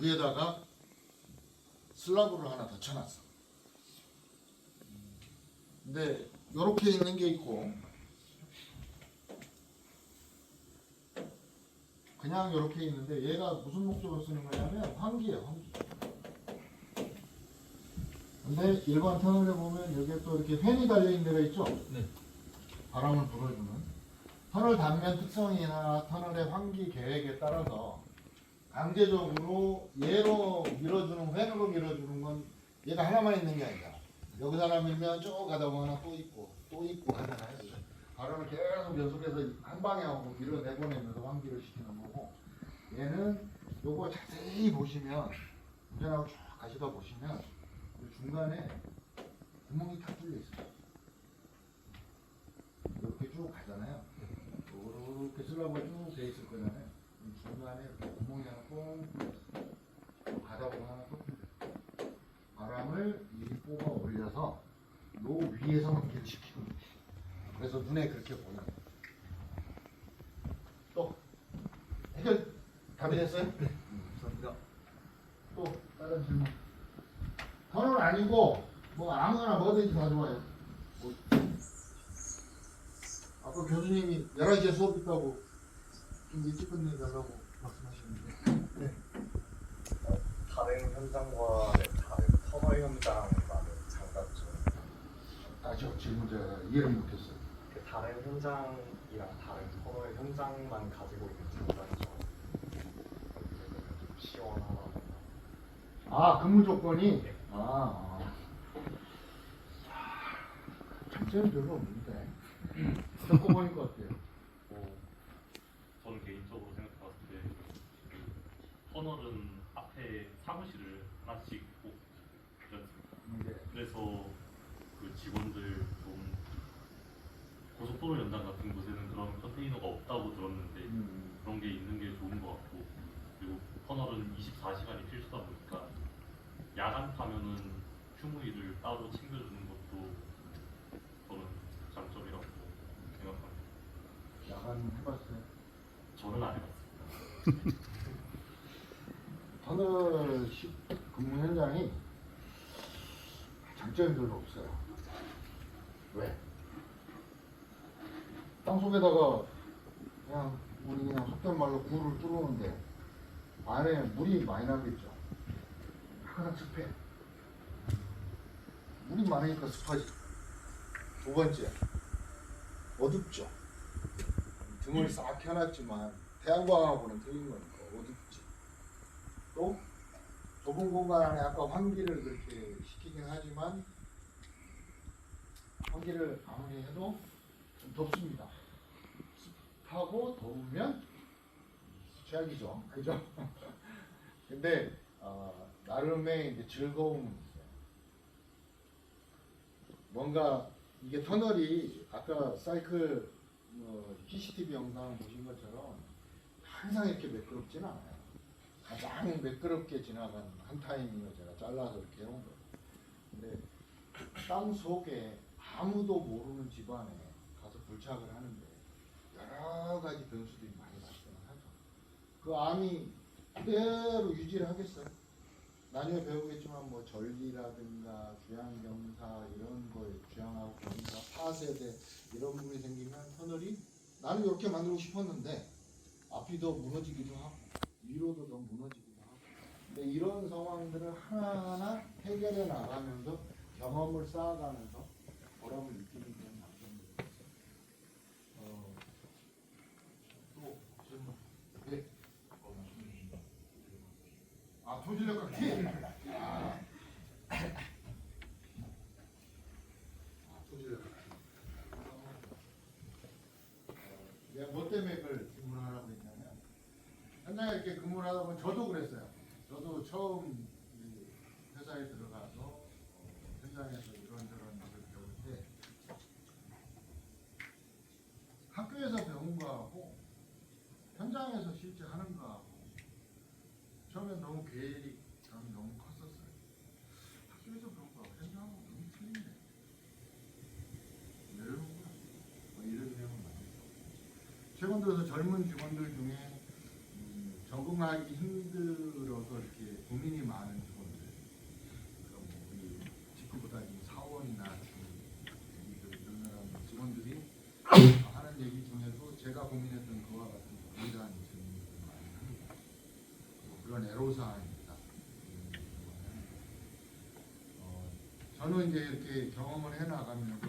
위에다가 슬라브를 하나 더 쳐놨어. 근데 요렇게 있는 게 있고 그냥 요렇게 있는데 얘가 무슨 목적으로 쓰는 거냐면 환기예요, 환기. 근데 일반 터널에 보면 여기에 또 이렇게 팬이 달려있는 데가 있죠? 네. 바람을 불어주는. 터널 단면 특성이나 터널의 환기 계획에 따라서 강제적으로 얘로 밀어주는, 팬으로 밀어주는 건 얘가 하나만 있는 게 아니잖아. 여기다가 밀면 쭉 가다 보면 또 있고 하잖아요. 바람을 계속 연속해서 한 방향으로 밀어내보내면서 환기를 시키는 거고, 얘는 요거 자세히 보시면, 운전하고 쭉 가시다 보시면 이 중간에 구멍이 다 뚫려 있어요. 이렇게 쭉 가잖아요. 이렇게 슬라브가 쭉 돼 있을 거잖아요. 이 중간에 이렇게 구멍이 하나 뻥 가다 보면 하나 또 바람을 이 뽑아 올려서 요 위에서 환기를 시키는 거예요. 그래서 눈에 그렇게 보여요. 또 해결 답이 됐어요? 네. 감사합니다. 또 다른 질문. 터널 아니고 뭐 아무거나 뭐든지 다 좋아요. 뭐, 아까 교수님이 11시에 수업 있다고 좀 일찍 끝내달라고 말씀하시는데. 네. 다른 현장과 다른 터널 현장과는 장단점. 저 질문 제가 이해를 못했어요. 그 다른 현장이랑 다른 터널 현장만 가지고 있는 장단점. 좀 시원하다거나. 아, 근무 조건이? 네. 장점이 별로 없는데. 겪어보니까 어때요? 저는 개인적으로 생각해봤을 때 터널은 앞에 사무실을 하나씩 꼭 있습니다. 네. 그래서 그 직원들 좀 고속도로 연장 같은 곳에는 그런 컨테이너가 없다고 들었는데 그런 게 있는 게 좋은 것 같고, 그리고 터널은 24시간이 필수다 보니까 야간 타면은 휴무일을 따로 챙겨주는 것도 저는 장점이라고 생각합니다. 야간 해봤어요? 저는 안 해봤습니다. 터널 근무 현장이 장점이 별로 없어요. 왜? 땅속에다가 그냥 우리 그냥 속된 말로 굴을 뚫었는데 안에 물이 많이 나겠죠. 항상 습해. 물이 많으니까 습하지. 두 번째, 어둡죠. 등을 싹 켜놨지만 태양광하고는 틀린 거니까 어둡지. 또 좁은 공간 안에 아까 환기를 그렇게 시키긴 하지만 환기를 아무리 해도 좀 덥습니다. 습하고 더우면 최악이죠. 그죠? 근데 나름의 이제 즐거움은 있어요. 뭔가 이게 터널이 아까 사이클 CCTV 영상 보신 것처럼 항상 이렇게 매끄럽지는 않아요. 가장 매끄럽게 지나간 한 타임을 제가 잘라서 이렇게 해놓은 거예요. 근데 땅 속에 아무도 모르는 집안에 가서 불착을 하는데 여러 가지 변수들이 많이 발생을 하죠. 그 암이 그대로 유지를 하겠어요. 나중에 배우겠지만 뭐 전리라든가 주양경사 이런 거에 주양하고 경사, 파세대 이런 부분이 생기면 터널이 나는 이렇게 만들고 싶었는데 앞이 더 무너지기도 하고 위로도 더 무너지기도 하고, 근데 이런 상황들을 하나하나 해결해 나가면서 경험을 쌓아가면서 보람을 느끼는 그런 장점들이 있어요. 또 질문. 네. 토질력 각기. 토질력 각기. 내가 뭐 때문에 그걸 질문을 하라고 했냐면, 현장에 이렇게 근무를 하다 보면 저도 그랬어요. 저도 처음 이 회사에 들어가서 현장에서 이런저런 일을 배울 때 학교에서 배운 거하고 현장에서 실제 하는 거하고 처음엔 너무 괴리감이 너무 컸었어요. 학교에서 배운 거하고 현장하고 너무 틀리네. 왜 이러는 거야? 뭐 이런 내용은 많이 있고, 최근 들어서 젊은 직원들 중에 적응하기 힘들어서 이렇게 고민이 많은 직원들, 그럼 우리 직급보다 이 사원이나 이런 사람 직원들이 하는 얘기 중에도 제가 고민했던 그와 같은 고민한 질문들을 많이 합니다. 그런 애로사항입니다. 저는 이제 이렇게 경험을 해나가면서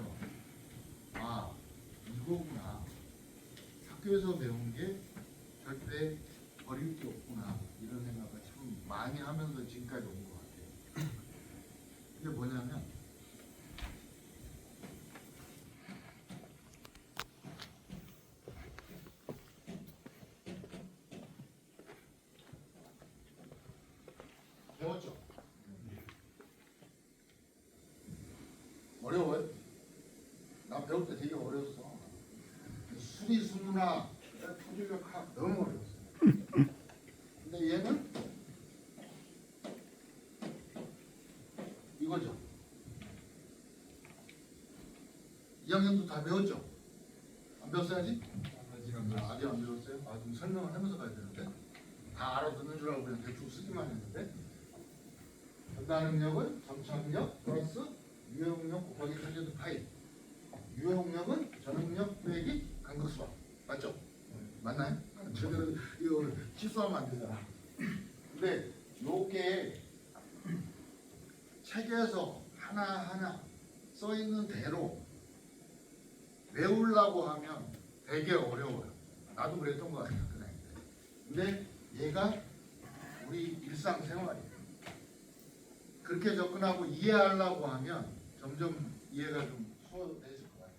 아 이거구나, 학교에서 배운 게 절대 버릴 게 없구나, 이런 생각을 참 많이 하면서 지금까지 온 것 같아요. 이게 뭐냐면 배웠죠? 어려워요? 나 배울 때 되게 어려웠어. 수리수문학, 토지력학 너무 어려웠어. 근데 얘는 이거죠. 2학년도 다 배웠죠? 안 배웠어야지? 아직 안 배웠어요? 아, 좀 설명을 하면서 가야 되는데 다 알아듣는 줄 알고 그냥 대충 쓰기만 했는데 전달능력은 점착력 플러스 유효능력 곱하기 설계도 파이. 유효능력은 전응력 빼기 간극수학. 맞죠? 맞나요? 제대로 이거 실수하면 안 되잖아. 근데 요게 책에서 하나하나 써 있는 대로 외우려고 하면 되게 어려워요. 나도 그랬던 것 같아요. 그래. 근데 얘가 우리 일상생활이에요. 그렇게 접근하고 이해하려고 하면 점점 이해가 좀 수월해질 것 같아요.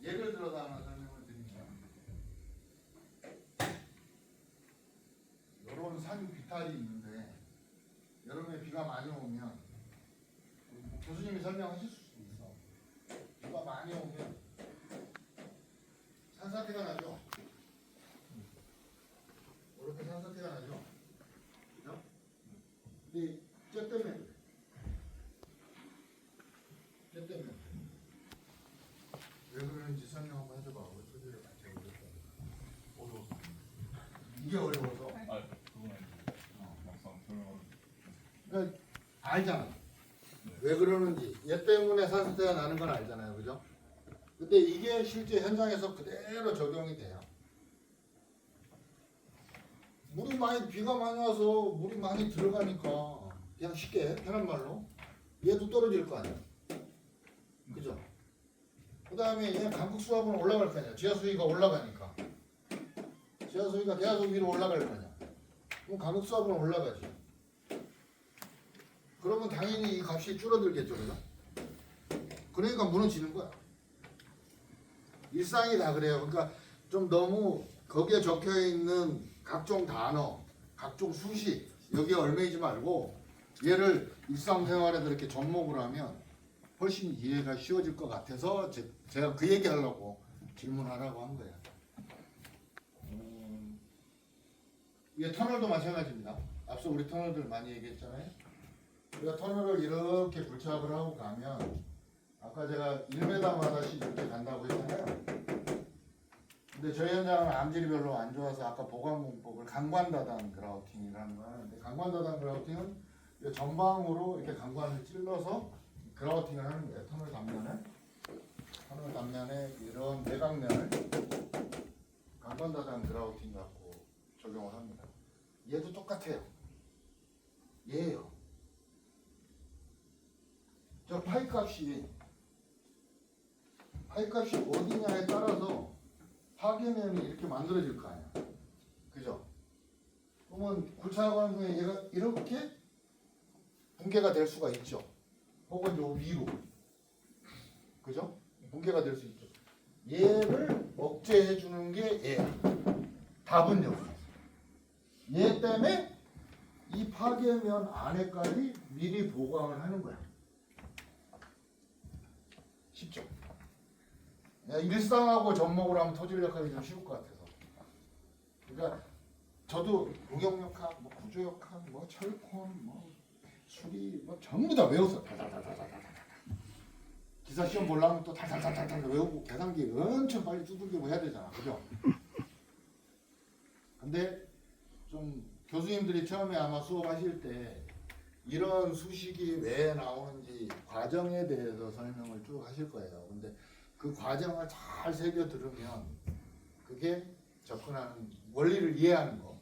예를 들어서 하나 설명을 드리면 이런 산 비탈이 있는데 여름에 비가 많이 오면 교수님이 설명하실 수 있어. 비가 많이 오면 산사태가 나죠. 이렇게 산사태가 나죠. 그죠? 근데 쟤 때문에 그래. 쟤 때문에 그래. 왜 그러는지 설명 한번 해줘봐. 왜 소리를 같이 어려웠어. 이게 어려워서. 아, 그건 아니고 막상 설명을. 그러니까 알잖아. 왜 그러는지. 얘 때문에 산사태가 나는 건 알잖아요. 그죠? 근데 이게 실제 현장에서 그대로 적용이 돼요. 비가 많이 와서 물이 많이 들어가니까 그냥 쉽게 편한 말로 얘도 떨어질 거 아니야. 그죠? 그 다음에 얘 강극수압은 올라갈 거 아니야. 지하수위가 올라가니까. 지하수위가 대하수 위로 올라갈 거 아니야. 그럼 강극수압은 올라가지. 그러면 당연히 이 값이 줄어들겠죠. 그죠? 그러니까 무너지는 거야. 일상이 다 그래요. 그러니까 좀 너무 거기에 적혀 있는 각종 단어, 각종 수식 여기에 얽매이지 말고 얘를 일상생활에 이렇게 접목을 하면 훨씬 이해가 쉬워질 것 같아서 제가 그 얘기 하려고 질문하라고 한 거예요. 이게 터널도 마찬가지입니다. 앞서 우리 터널들 많이 얘기했잖아요. 우리가 터널을 이렇게 굴착을 하고 가면 아까 제가 1m마다씩 이렇게 간다고 했잖아요. 근데 저희 현장은 암질이 별로 안 좋아서 아까 보강공법을 강관다단 그라우팅이라는 거 하는데, 강관다단 그라우팅은 전방으로 이렇게 강관을 찔러서 그라우팅을 하는 거예요. 터널 단면에 이런 내각면을 강관다단 그라우팅 갖고 적용을 합니다. 얘도 똑같아요. 얘예요. 저 파이 값이 어디냐에 따라서 파괴면이 이렇게 만들어질 거 아니야. 그죠? 그러면 굴착하는 중에 얘가 이렇게 붕괴가 될 수가 있죠. 혹은 요 위로. 그죠? 붕괴가 될 수 있죠. 얘를 억제해 주는 게 얘야. 답은 여기. 얘 때문에 이 파괴면 안에까지 미리 보강을 하는 거야. 쉽죠? 일상하고 접목을 하면 토질력학이 좀 쉬울 것 같아서. 그러니까 저도 용역역학, 뭐 구조역학, 뭐 철콘, 뭐 수리, 뭐 전부 다 외웠어. 기사 시험 보려면 또 달달달달 외우고 계산기 엄청 빨리 두들기고 해야 되잖아, 그죠? 근데 좀 교수님들이 처음에 아마 수업하실 때 이런 수식이 왜 나오는지 과정에 대해서 설명을 쭉 하실 거예요. 근데 그 과정을 잘 새겨 들으면 그게 접근하는 원리를 이해하는 거.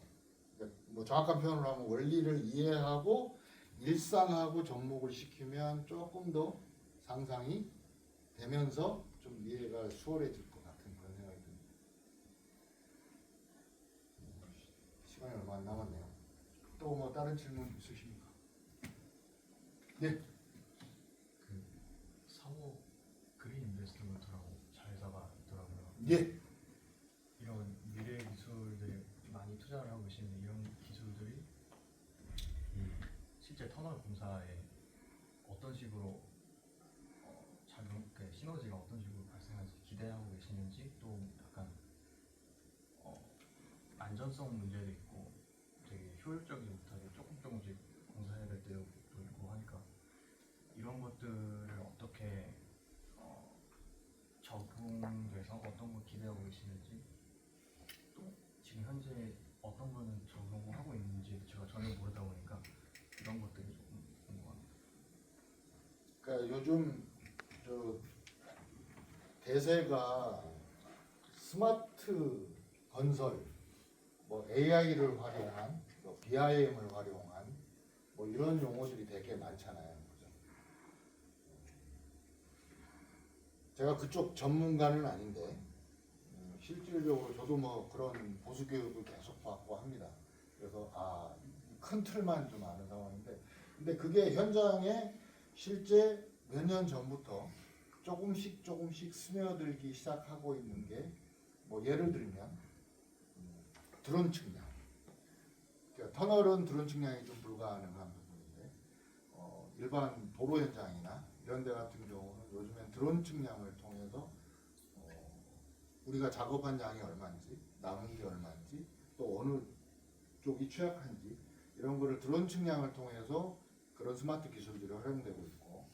뭐 정확한 표현으로 하면 원리를 이해하고 일상하고 접목을 시키면 조금 더 상상이 되면서 좀 이해가 수월해질 것 같은 그런 생각이 듭니다. 시간이 얼마 안 남았네요. 또 뭐 다른 질문 있으십니까? 네. 그 사고 그린 인베스트먼트라고 잘 잡아있더라고요. 예. 이런 미래 기술들 많이 투자를 하고 계시는데 이런 기술들이 이 실제 터널 공사에 어떤 식으로 작용, 그 시너지가 어떤 식으로 발생할지 기대하고 계시는지 또 약간 안전성 문제도 있고 되게 효율적이지 못하게 조금씩 공사해야 될 때도 있고 하니까 이런 것들을 어떻게 적용돼서 어떤 걸 기대하고 계시는지 또 지금 현재 어떤 거는 적용하고 있는지 제가 전혀 모르다 보니까 이런 것들이 조금 궁금합니다. 그러니까 요즘 저 대세가 스마트 건설, 뭐 AI를 활용한, 뭐 BIM을 활용한 뭐 이런 용어들이 되게 많잖아요. 그죠? 제가 그쪽 전문가는 아닌데 실질적으로 저도 뭐 그런 보수 교육을 계속 받고 합니다. 그래서 큰 틀만 좀 아는 상황인데, 근데 그게 현장에 실제 몇 년 전부터 조금씩 스며들기 시작하고 있는 게 뭐 예를 들면 드론 측량. 그러니까 터널은 드론 측량이 좀 불가능한 부분인데 일반 도로 현장이나 이런 데 같은 경우는 요즘엔 드론 측량을 통해서 우리가 작업한 양이 얼마인지, 남은 게 얼마인지, 또 어느 쪽이 취약한지 이런 거를 드론 측량을 통해서 그런 스마트 기술들이 활용되고 있고,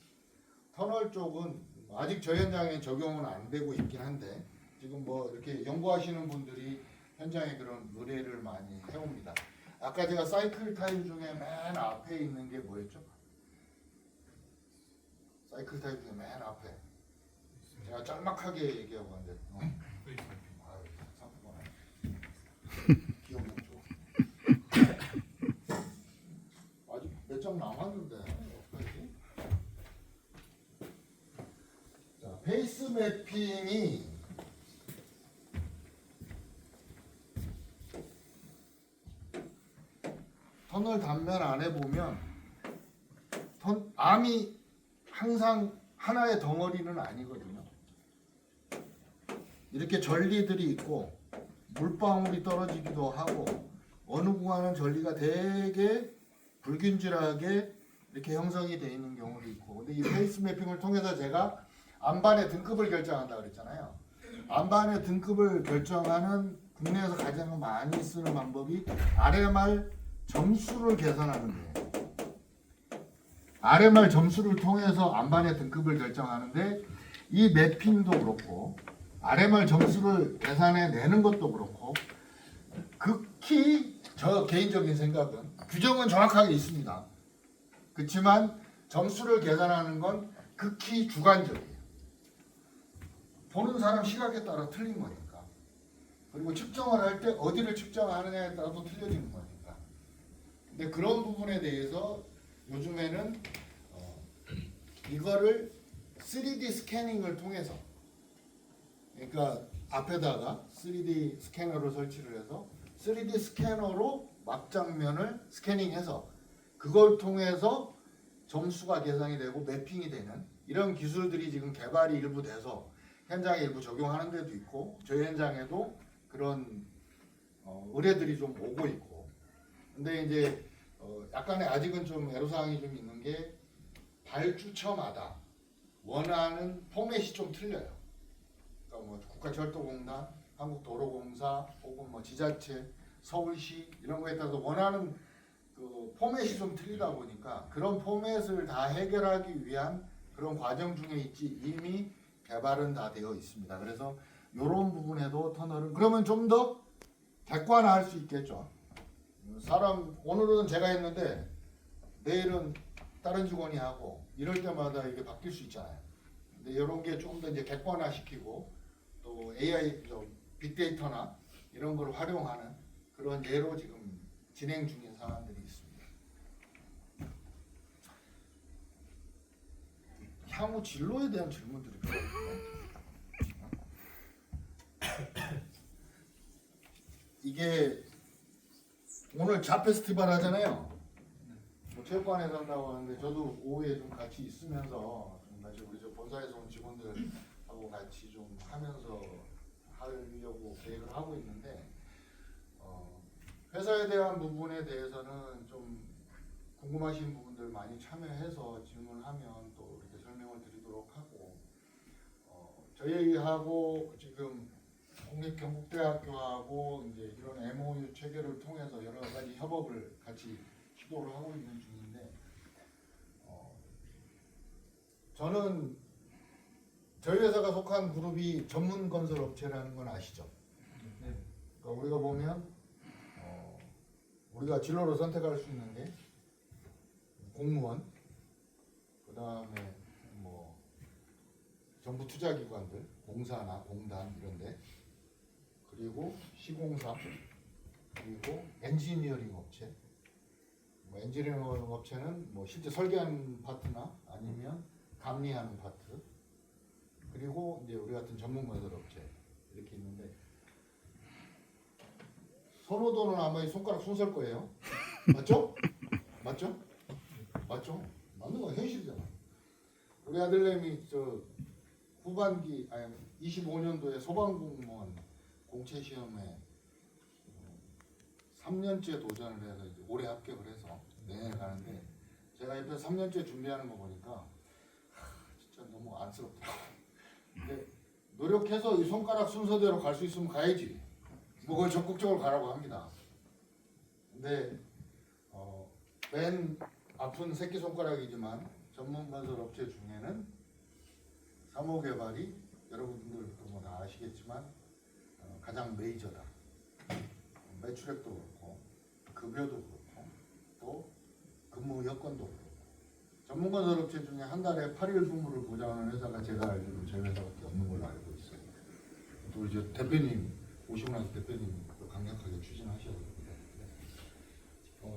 터널 쪽은 아직 저희 현장에 적용은 안 되고 있긴 한데 지금 뭐 이렇게 연구하시는 분들이 현장에 그런 의뢰를 많이 해옵니다. 아까 제가 사이클 타입 중에 맨 앞에 있는 게 뭐였죠? 사이클 타입 중에 맨 앞에 제가 짤막하게 얘기하고 왔는데 아유, 상품은 기억 못 줘. 아직 몇 장 남았는데 어떡하지? 자, 페이스 매핑이 터널 단면 안에 보면 암이 항상 하나의 덩어리는 아니거든요. 이렇게 전리들이 있고 물방울이 떨어지기도 하고 어느 구간은 전리가 되게 불균질하게 이렇게 형성이 되어 있는 경우도 있고, 근데 이 페이스 매핑을 통해서 제가 암반의 등급을 결정한다 그랬잖아요. 암반의 등급을 결정하는 국내에서 가장 많이 쓰는 방법이 RMR 점수를 계산하는 거예요. RMR 점수를 통해서 암반의 등급을 결정하는데 이 매핑도 그렇고 RMR 점수를 계산해 내는 것도 그렇고 극히 저 개인적인 생각은 규정은 정확하게 있습니다. 그렇지만 점수를 계산하는 건 극히 주관적이에요. 보는 사람 시각에 따라 틀린 거니까. 그리고 측정을 할 때 어디를 측정하느냐에 따라서 틀려지는 거니까. 근데 그런 부분에 대해서 요즘에는 이거를 3D 스캐닝을 통해서, 그러니까 앞에다가 3D 스캐너를 설치를 해서 3D 스캐너로 막장면을 스캐닝해서 그걸 통해서 점수가 계산이 되고 매핑이 되는 이런 기술들이 지금 개발이 일부 돼서 현장에 일부 적용하는 데도 있고 저희 현장에도 그런 의뢰들이 좀 오고 있고, 근데 이제 약간의 아직은 좀 애로사항이 좀 있는 게 발주처마다 원하는 포맷이 좀 틀려요. 그러니까 뭐 국가철도공단, 한국도로공사 혹은 뭐 지자체, 서울시 이런 거에 따라서 원하는 그 포맷이 좀 틀리다 보니까 그런 포맷을 다 해결하기 위한 그런 과정 중에 있지 이미 개발은 다 되어 있습니다. 그래서 이런 부분에도 터널은 그러면 좀 더 객관화할 수 있겠죠. 사람 오늘은 제가 했는데 내일은 다른 직원이 하고 이럴 때마다 이게 바뀔 수 있잖아요. 근데 이런 게 조금 더 이제 객관화 시키고 또 AI 빅데이터나 이런 걸 활용하는 그런 예로 지금 진행 중인 사안들이 있습니다. 향후 진로에 대한 질문들이 필요해요. 이게 오늘 잡 페스티벌 하잖아요. 뭐 체육관에서 한다고 하는데 저도 오후에 좀 같이 있으면서 좀 다시 우리 저 본사에서 온 직원들하고 같이 좀 하면서 하려고 계획을 하고 있는데 회사에 대한 부분에 대해서는 좀 궁금하신 부분들 많이 참여해서 질문하면 또 이렇게 설명을 드리도록 하고 저희하고 지금 국립경북대학교하고 이제 이런 MOU 체결을 통해서 여러 가지 협업을 같이 시도를 하고 있는 중인데 저는 저희 회사가 속한 그룹이 전문 건설 업체라는 건 아시죠? 그러니까 우리가 보면 우리가 진로를 선택할 수 있는 게 공무원, 그 다음에 뭐 정부 투자기관들, 공사나 공단 이런데, 그리고 시공사, 그리고 엔지니어링 업체. 뭐 엔지니어링 업체는 뭐 실제 설계하는 파트나 아니면 감리하는 파트, 그리고 이제 우리 같은 전문 건설 업체 이렇게 있는데 선호도는 아마 이 손가락 순서일 거예요. 맞죠? 맞죠? 맞죠? 맞는 거 현실이잖아. 우리 아들내미 저 후반기 아니 25년도에 소방공무원 공채 시험에 3년째 도전을 해서 이제 올해 합격을 해서 내년에 가는데 제가 옆에서 3년째 준비하는 거 보니까 진짜 너무 안쓰럽더라고. 근데 노력해서 이 손가락 순서대로 갈 수 있으면 가야지. 뭐 그걸 적극적으로 가라고 합니다. 근데 맨 아픈 새끼손가락이지만 전문건설 업체 중에는 사무개발이 여러분들도 뭐 다 아시겠지만 가장 메이저다. 매출액도 그렇고 급여도 그렇고 또 근무 여건도 그렇고 전문건설 업체 중에 한 달에 8일 근무를 보장하는 회사가 제가 알기로 저희 회사밖에 없는 걸로 알고 있어요. 또 이제 대표님 오시고 나서 대표님 강력하게 추진하셔야 됩니다.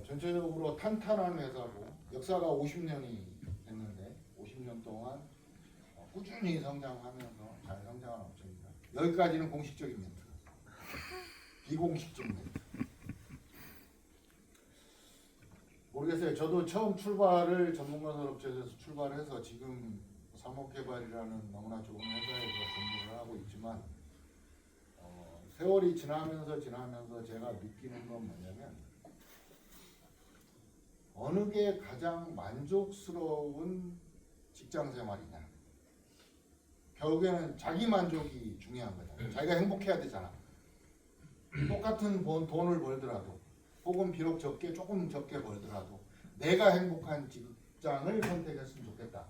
전체적으로 탄탄한 회사고 역사가 50년이 됐는데 50년 동안 꾸준히 성장하면서 잘 성장한 업체입니다. 여기까지는 공식적인 멘트. 비공식적 멘트. 모르겠어요. 저도 처음 출발을 전문건설 업체에서 출발해서 지금 사목개발이라는 너무나 좋은 회사에서 근무를 하고 있지만 세월이 지나면서 제가 느끼는 건 뭐냐면 어느 게 가장 만족스러운 직장 생활이냐. 결국에는 자기 만족이 중요한 거잖아요. 자기가 행복해야 되잖아. 똑같은 돈을 벌더라도 혹은 비록 조금 적게 벌더라도 내가 행복한 직장을 선택했으면 좋겠다.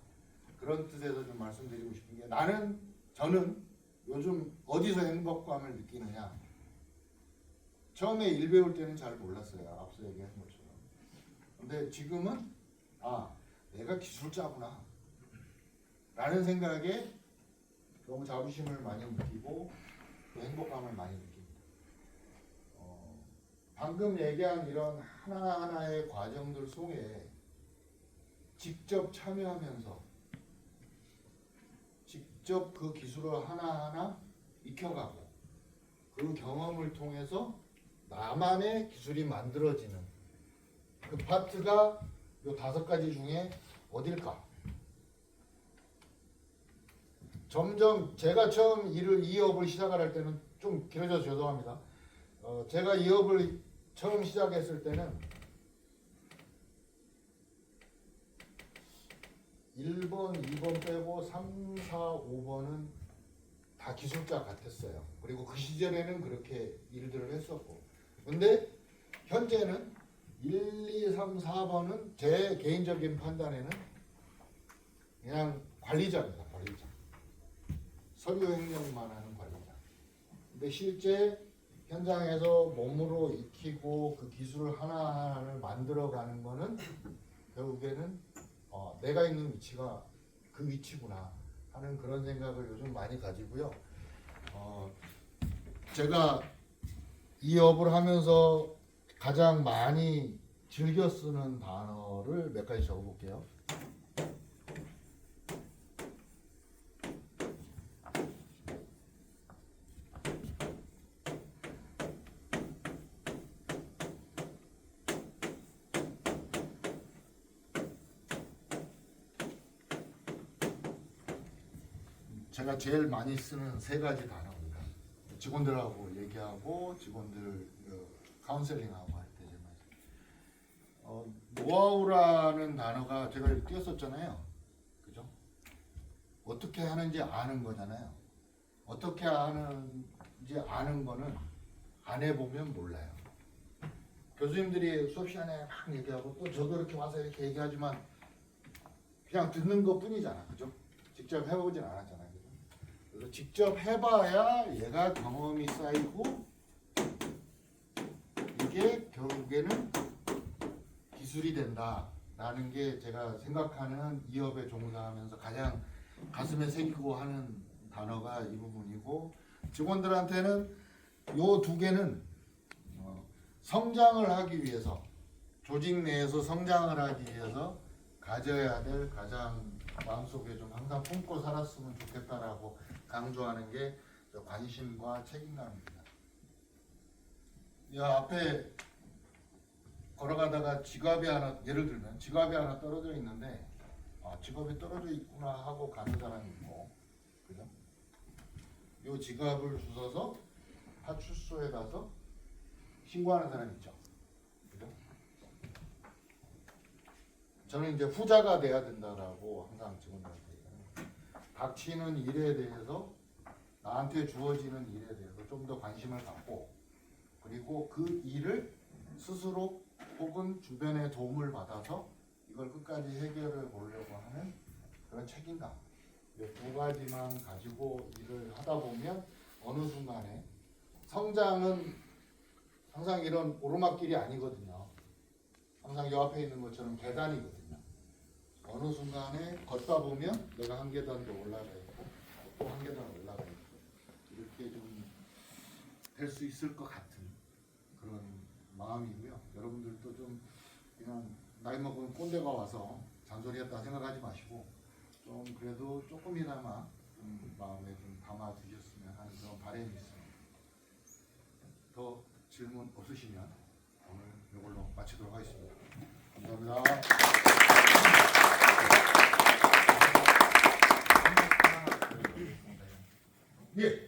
그런 뜻에서 좀 말씀드리고 싶은 게 저는 요즘 어디서 행복감을 느끼느냐. 처음에 일 배울 때는 잘 몰랐어요. 앞서 얘기한 것처럼. 근데 지금은 내가 기술자구나 라는 생각에 너무 자부심을 많이 느끼고 또 행복감을 많이 느낍니다. 방금 얘기한 이런 하나하나의 과정들 속에 직접 참여하면서 직접 그 기술을 하나하나 익혀가고 그 경험을 통해서 나만의 기술이 만들어지는 그 파트가 요 5가지 중에 어딜까? 점점 제가 처음 이 업을 시작할 때는 좀 길어져서 죄송합니다. 제가 이 업을 처음 시작했을 때는 1번, 2번 빼고 3, 4, 5번은 다 기술자 같았어요. 그리고 그 시절에는 그렇게 일들을 했었고. 근데 현재는 1, 2, 3, 4번은 제 개인적인 판단에는 그냥 관리자입니다. 관리자. 서류 행령만 하는 관리자. 근데 실제 현장에서 몸으로 익히고 그 기술을 하나하나를 만들어가는 거는 결국에는 내가 있는 위치가 그 위치구나 하는 그런 생각을 요즘 많이 가지고요. 제가 이 업을 하면서 가장 많이 즐겨 쓰는 단어를 몇 가지 적어볼게요. 제가 제일 많이 쓰는 세 가지 단어입니다. 직원들하고 얘기하고 직원들 카운셀링하고 할 때 제가 노하우라는 단어가 제가 여기 띄었었잖아요. 그죠? 어떻게 하는지 아는 거잖아요. 어떻게 하는지 아는 거는 안 해보면 몰라요. 교수님들이 수업 시간에 막 얘기하고 또 저도 이렇게 와서 이렇게 얘기하지만 그냥 듣는 것 뿐이잖아. 그죠? 직접 해보진 않았잖아요. 그래서 직접 해봐야 얘가 경험이 쌓이고 이게 결국에는 기술이 된다라는 게 제가 생각하는 이 업에 종사하면서 가장 가슴에 새기고 하는 단어가 이 부분이고, 직원들한테는 요 두 개는 성장을 하기 위해서, 조직 내에서 성장을 하기 위해서 가져야 될 가장 마음속에 좀 항상 품고 살았으면 좋겠다라고 강조하는 게 관심과 책임감입니다. 이 앞에 걸어가다가 지갑이 하나, 예를 들면 지갑이 하나 떨어져 있는데 지갑이 떨어져 있구나 하고 가는 사람이 있고, 그죠? 이 지갑을 주워서 파출소에 가서 신고하는 사람이 있죠. 그죠? 저는 이제 후자가 돼야 된다라고 항상 직원들한테 얘기해요. 닥치는 일에 대해서, 나한테 주어지는 일에 대해서 좀 더 관심을 갖고, 그리고 그 일을 스스로 혹은 주변의 도움을 받아서 이걸 끝까지 해결해 보려고 하는 그런 책임감, 이 두 가지만 가지고 일을 하다 보면 어느 순간에, 성장은 항상 이런 오르막길이 아니거든요. 항상 요 앞에 있는 것처럼 계단이거든요. 어느 순간에 걷다 보면 내가 한 계단 더 올라가 있고 또 한 계단 올라가 있고 이렇게 좀 될 수 있을 것 같은 그런 마음이고요. 여러분들도 좀 그냥 나이 먹은 꼰대가 와서 잔소리했다 생각하지 마시고 좀 그래도 조금이나마 좀 마음에 좀 담아 두셨으면 하는 그런 바람이 있습니다. 더 질문 없으시면 오늘 이걸로 마치도록 하겠습니다. 감사합니다. 예.